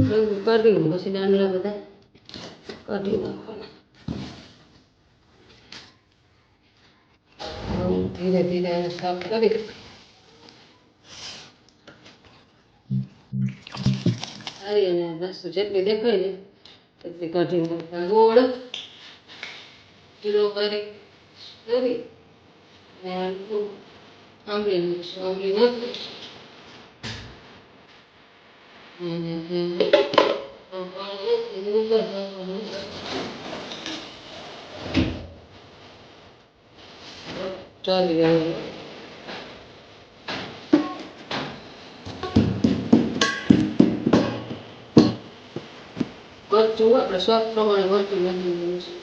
કરી પછી દાંડલા બધા કાઢી નાખવાના. ધીરે ધીરે એને સાફ કરી સારી અને વસ્તુ જેટલી દેખાય ને એટલી કાઢી નાખવા. ગોળ કિલો કરી આંબલી નાખીશું. આંબલી નાખી ચાલી આવે. મરચું આપણે સ્વાદ પ્રમાણે મરચું નાખી દઈએ છીએ.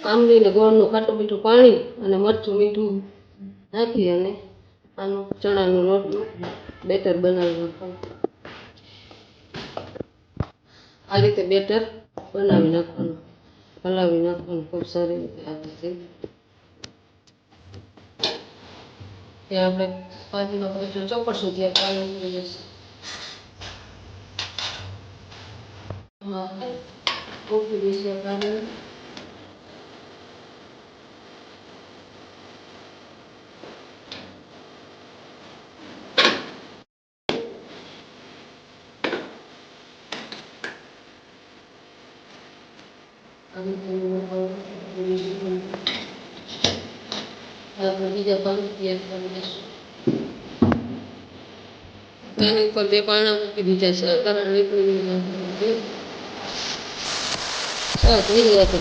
આંબલીને ગોળનું ખાટું મીઠું પાણી અને મરચું મીઠું નાખી અને આનું ચણાનું લોટનું બેટર બનાવી નાખવાનું. આ રીતે બેટર બનાવી નાખવાનું, હલાવી નાખવાનું ખૂબ સારી રીતે. ત્યાં આપણે 5 કિલો ચોપડશું ત્યાં પાણી થઈ જશે. કોફી બેસી પાણી બીજા પાણી તૈયાર કરી દઈશું. તેની ઉપર 2 પાણા મૂકી દીધા છે. કારણ નીકળી થઈ ગયા છે.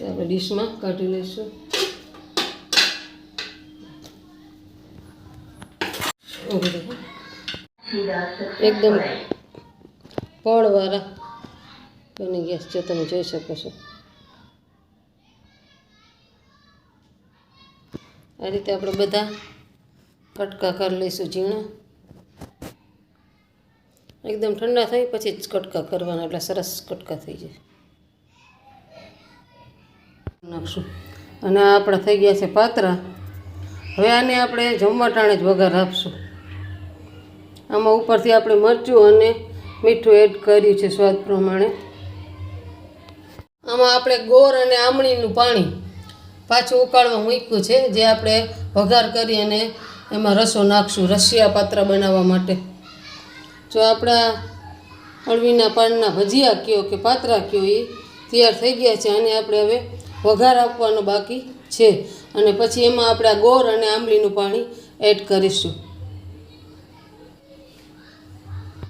આપણે ડીશમાં કાઢી લઈશું. એકદમ પળવાળા બની ગયા છે, તમે જોઈ શકો છો. આ રીતે આપણે બધા કટકા કરી લઈશું ઝીણા. એકદમ ઠંડા થાય પછી જ કટકા કરવાના, એટલે સરસ કટકા થઈ જાય. નાખશું અને આ આપણા થઈ ગયા છે પાતરા. હવે આને આપણે જમવા ટાણે જ વઘાર આપશું. આમાં ઉપરથી આપણે મરચું અને મીઠું એડ કર્યું છે સ્વાદ પ્રમાણે. આમાં આપણે ગોળ અને આમળીનું પાણી પાછું ઉકાળવા મૂક્યું છે, જે આપણે વઘાર કરી અને એમાં રસો નાખશું રસિયા પાત્રા બનાવવા માટે. જો આપણા અળવીના પાનના ભજીયા કયો કે પાત્રા કયો એ તૈયાર થઈ ગયા છે. આને આપણે હવે વઘાર આપવાનો બાકી છે અને પછી એમાં આપણે ગોળ અને આંબલીનું પાણી એડ કરીશું.